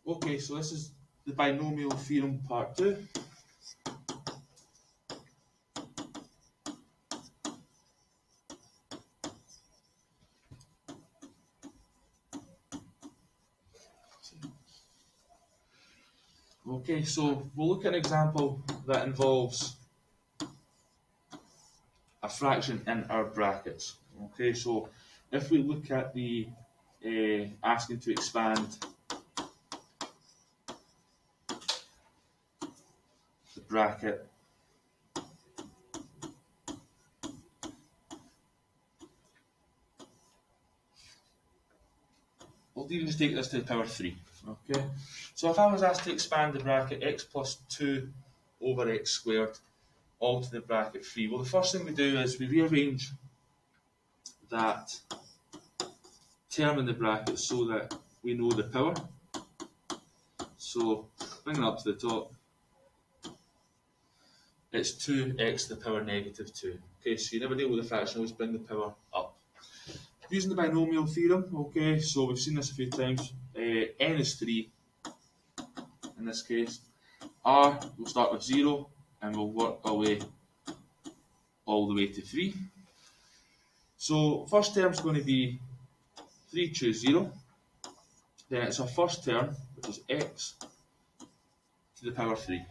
Okay, so this is the binomial theorem part 2. Okay, so we'll look at an example that involves a fraction in our brackets. Okay, so if we look at the asking to expand the bracket, we'll even just take this to the power 3. Okay, so if I was asked to expand the bracket x plus 2 over x squared all to the bracket 3, well, the first thing we do is we rearrange that term in the bracket so that we know the power. So bringing it up to the top, it's 2x to the power negative 2. Okay, so you never deal with a fraction, always bring the power up. Using the binomial theorem, okay, so we've seen this a few times. N is 3 in this case. R, we'll start with 0 and we'll work our way all the way to 3. So first term is going to be 3 choose 0. Then it's our first term, which is x to the power 3.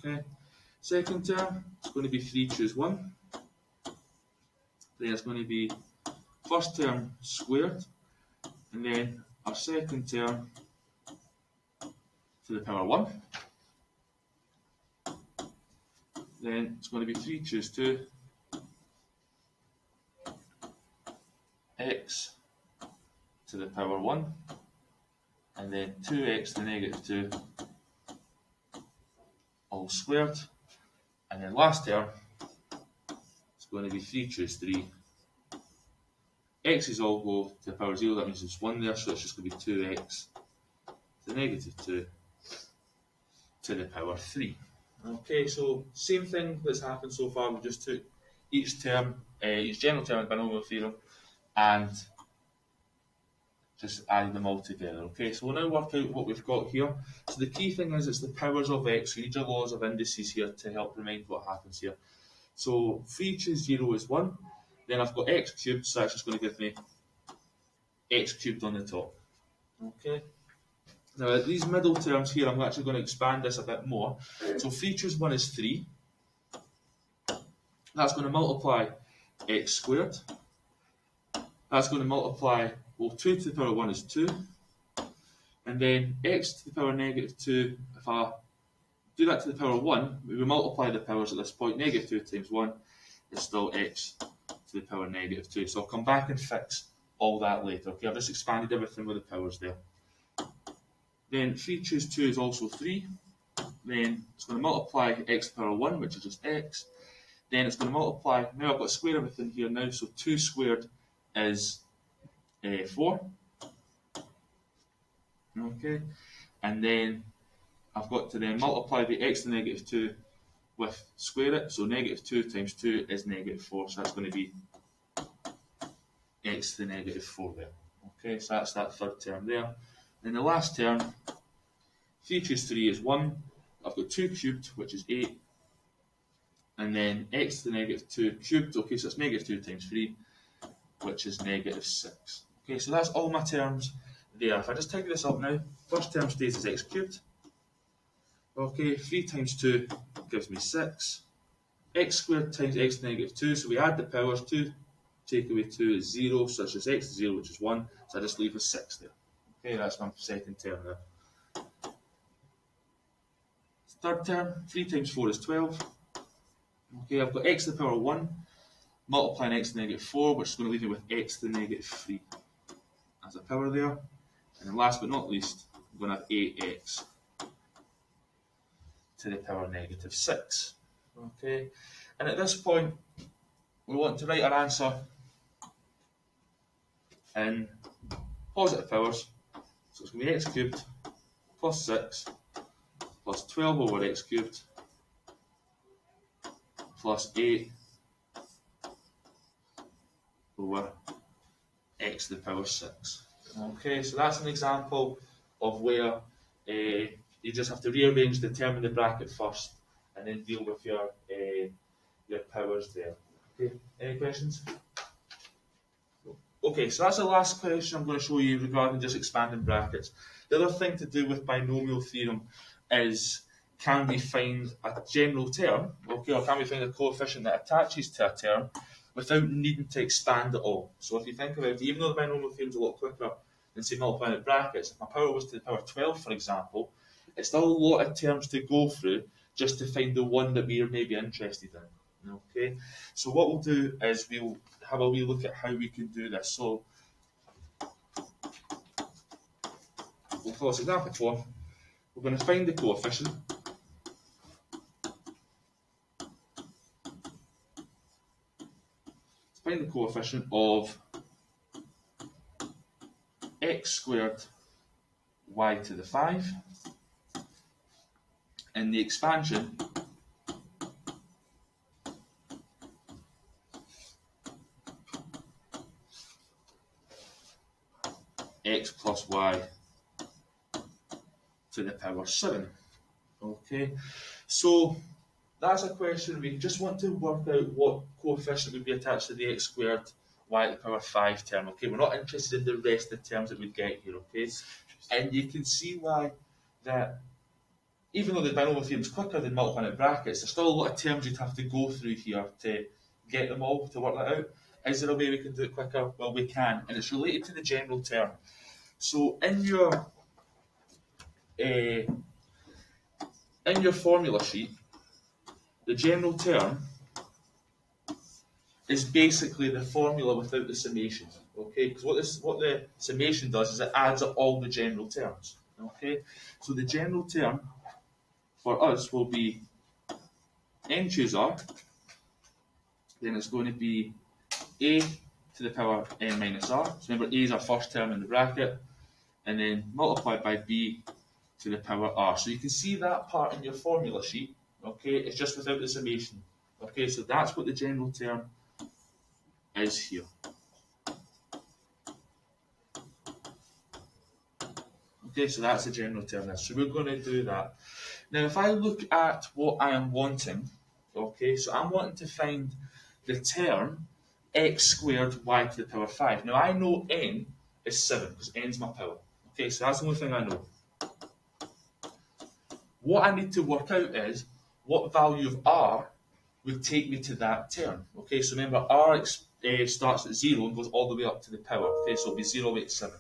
Okay. Second term is going to be 3 choose 1. Then it's going to be first term squared, and then our second term to the power 1. Then it's going to be 3 choose 2, x to the power 1, and then 2x to the negative 2, all squared. And then last term, it's going to be 3 choose 3. X's all go to the power 0, that means it's 1 there, so it's just going to be 2x to the negative 2 to the power 3. Okay, so same thing that's happened so far, we just took each term, each general term in the binomial theorem, and just added them all together. Okay, so we'll now work out what we've got here. So the key thing is it's the powers of x. We need your laws of indices here to help remind what happens here. So 3 choose 0 is 1. Then I've got x cubed, so that's just going to give me x cubed on the top. Okay. Now these middle terms here, I'm actually going to expand this a bit more. So 3 choose 1 is 3. That's going to multiply x squared. That's going to multiply, well, 2 to the power 1 is 2. And then x to the power negative 2, if I do that to the power 1, we will multiply the powers at this point. Negative 2 times 1 is still x to the power negative 2. So I'll come back and fix all that later. Okay, I've just expanded everything with the powers there. Then 3 choose 2 is also 3. Then it's going to multiply x to the power 1, which is just x. Then it's going to multiply, now I've got to square everything here now, so 2 squared is 4. Okay, and then I've got to then multiply the x to the negative 2 with square it, so negative 2 times 2 is negative 4, so that's going to be x to the negative 4 there. Okay, so that's that third term there. And the last term, 3 choose 3 is 1. I've got 2 cubed, which is 8. And then x to the negative 2 cubed, okay, so it's negative 2 times 3, which is negative 6. Okay, so that's all my terms there. If I just tidy this up now, first term stays as x cubed. Okay, 3 times 2 gives me 6. X squared times x to the negative 2, so we add the powers. 2 take away 2 is 0, so it's just x to 0, which is 1, so I just leave a 6 there. Okay, that's my second term there. Third term, 3 times 4 is 12. Okay, I've got x to the power 1, multiplying x to the negative 4, which is going to leave me with x to the negative 3 as a power there. And then last but not least, I'm going to have 8x to the power negative 6. Okay, and at this point, we want to write our answer in positive powers. So it's going to be x cubed plus 6 plus 12 over x cubed plus 8 over x to the power 6. Okay, so that's an example of where you just have to rearrange the term in the bracket first, and then deal with your powers there. Okay, any questions? Okay, so that's the last question I'm going to show you regarding just expanding brackets. The other thing to do with binomial theorem is, can we find a general term, okay, or can we find a coefficient that attaches to a term without needing to expand it all? So if you think about it, even though the binomial theorem is a lot quicker than say multiplying with brackets, if my power was to the power 12, for example, it's still a lot of terms to go through just to find the one that we are maybe interested in. Okay, so what we'll do is we'll have a wee look at how we can do this. So we'll follow example 4. We're going to find the coefficient. Find the coefficient of x squared y to the 5 and the expansion x plus y to the power 7. Okay, so that's a question. We just want to work out what coefficient would be attached to the x squared y to the power 5 term. Okay, we're not interested in the rest of the terms that we get here. Okay, and you can see why that even though the binomial theorem is quicker than multiplying with brackets, there's still a lot of terms you'd have to go through here to get them all, to work that out. Is there a way we can do it quicker? Well, we can, and it's related to the general term. So in your formula sheet, the general term is basically the formula without the summation. Okay, because what the summation does is it adds up all the general terms. Okay, so the general term for us will be n choose r, then it's going to be a to the power n minus r. So remember, a is our first term in the bracket, and then multiplied by b to the power r. So you can see that part in your formula sheet. Okay, it's just without the summation. Okay, so that's what the general term is here. Okay, so that's the general term there. So we're going to do that. Now, if I look at what I am wanting, okay, so I'm wanting to find the term x squared y to the power 5. Now, I know n is 7 because n is my power. Okay, so that's the only thing I know. What I need to work out is what value of r would take me to that term. Okay, so remember, r starts at 0 and goes all the way up to the power. Okay, so it'll be 0 to 7.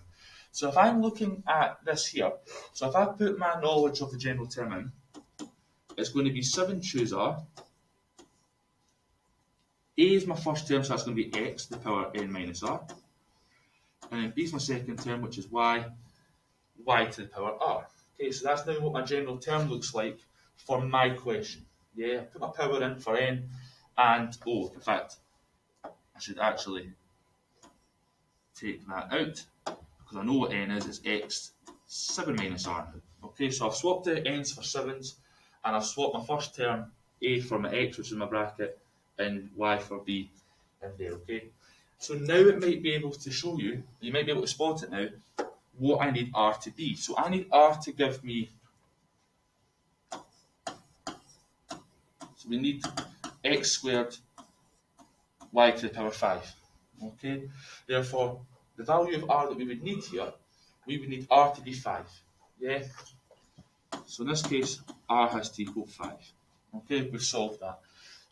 So if I'm looking at this here, so if I put my knowledge of the general term in, it's going to be 7 choose r. A is my first term, so that's going to be x to the power n minus r. And then b is my second term, which is y to the power r. Okay, so that's now what my general term looks like for my question. Yeah, I put my power in for n, and oh, in fact, I should actually take that out, because I know what n is, it's x 7 minus r. Okay, so I've swapped the n's for 7's, and I've swapped my first term, a for my x, which is my bracket, and y for b in there, okay? So now it might be able to show you, you might be able to spot it now, what I need r to be. So I need r to give me, so we need x squared y to the power 5, okay? Therefore, the value of r that we would need here, we would need r to be 5, yeah? So in this case, r has to equal 5, okay? We've solved that.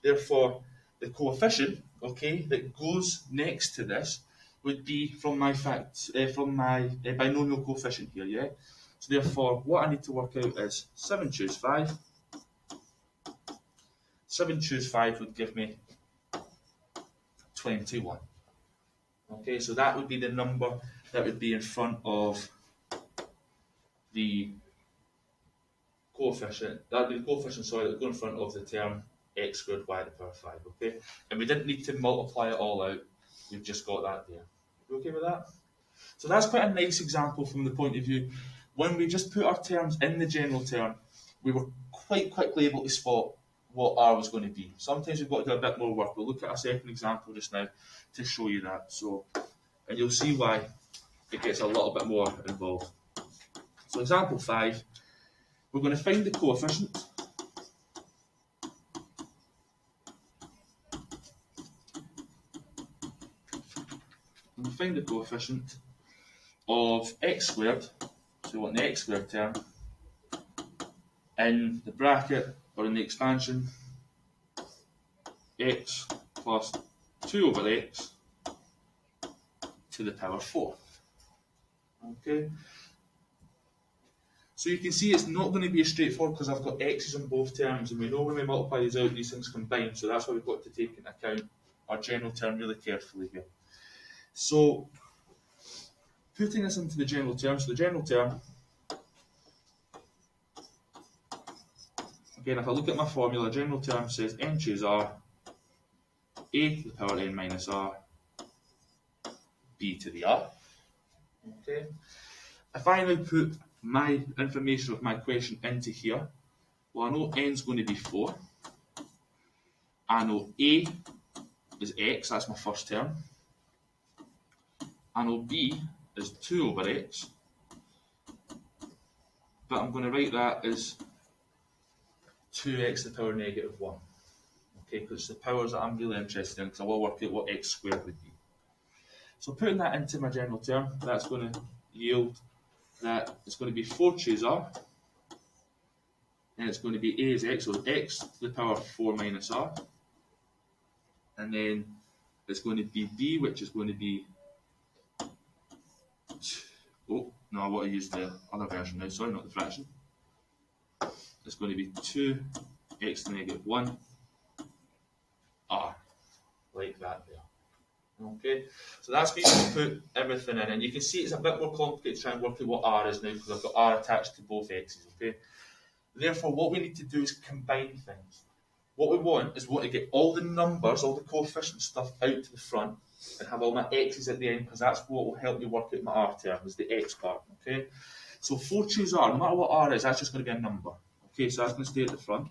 Therefore, the coefficient, okay, that goes next to this would be from my binomial coefficient here, yeah? So therefore, what I need to work out is 7 choose 5. 7 choose 5 would give me 21. Okay, so that would be the number that would be in front of the coefficient. That would be the coefficient, sorry, that would go in front of the term x squared y to the power 5, okay? And we didn't need to multiply it all out, we've just got that there. You okay with that? So that's quite a nice example from the point of view, when we just put our terms in the general term, we were quite quickly able to spot what r was going to be. Sometimes we've got to do a bit more work. We'll look at a second example just now to show you that. So, and you'll see why it gets a little bit more involved. So example 5, we're going to find the coefficient. We're going to find the coefficient of x squared, so we want the x squared term, in the bracket, or in the expansion, x plus 2 over x to the power 4. Okay. So you can see it's not going to be as straightforward because I've got x's in both terms, and we know when we multiply these out, these things combine, so that's why we've got to take into account our general term really carefully here. So, putting this into the general term, so the general term, again, if I look at my formula, general term says n choose r, a to the power n minus r, b to the r. Okay. If I now put my information of my question into here, well, I know n is going to be 4. I know a is x, that's my first term. I know b is 2 over x, but I'm going to write that as 2x to the power negative 1. Okay, because it's the powers that I'm really interested in, because I will work out what x squared would be. So putting that into my general term, that's going to yield that it's going to be 4 choose r, and it's going to be a is x, so x to the power 4 minus r, and then it's going to be b, which is going to be, oh, no, I want to use the other version now, sorry, not the fraction. It's going to be 2x to the negative 1 r, like that there. Okay, so that's me to put everything in, and you can see it's a bit more complicated to try and work out what r is now because I've got r attached to both x's. Okay, therefore what we need to do is combine things. What we want is we want to get all the numbers, all the coefficient stuff out to the front and have all my x's at the end, because that's what will help me work out my r term, is the x part. Okay, so 4 choose r, no matter what r is, that's just going to be a number. Okay, so that's going to stay at the front.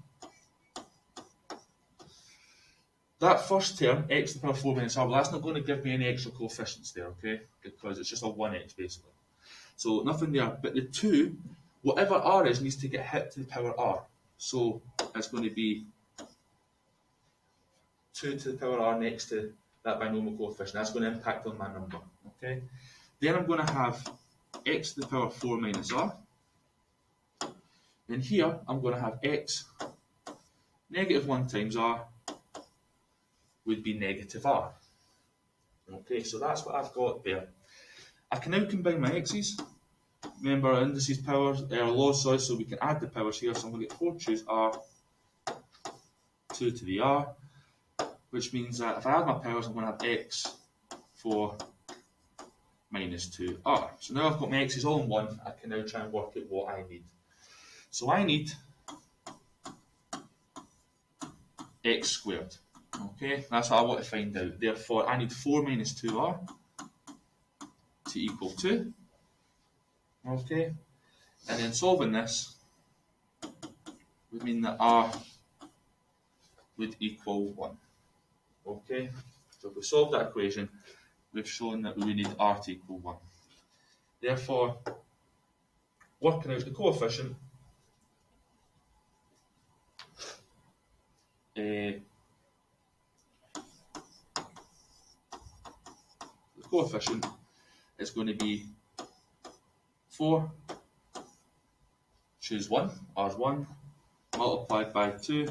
That first term, x to the power 4 minus r, well, that's not going to give me any extra coefficients there, okay? Because it's just a 1x basically. So nothing there. But the 2, whatever r is, needs to get hit to the power r. So it's going to be 2 to the power r next to that binomial coefficient. That's going to impact on my number, okay? Then I'm going to have x to the power 4 minus r. Then here, I'm going to have x negative 1 times r would be negative r. Okay, so that's what I've got there. I can now combine my x's. Remember, our indices powers, our laws, sorry, so we can add the powers here. So I'm going to get 4 choose r, 2 to the r, which means that if I add my powers, I'm going to have x 4 minus 2r. So now I've got my x's all in one, I can now try and work out what I need. So I need x squared. Okay, that's what I want to find out. Therefore, I need 4 minus 2r to equal 2. Okay, and then solving this would mean that r would equal 1. Okay, so if we solve that equation, we've shown that we need r to equal 1. Therefore, working out the coefficient, the coefficient is going to be 4 choose 1, r is 1, multiplied by 2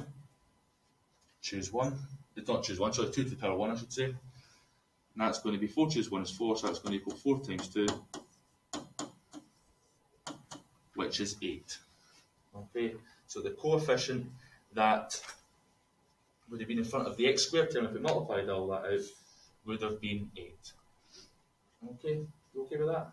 choose 1, not choose 1, sorry, 2 to the power 1 I should say, and that's going to be 4 choose 1 is 4, so that's going to equal 4 times 2, which is 8. Okay, so the coefficient that would have been in front of the x squared term if we multiplied all that out would have been 8. Okay, you okay with that?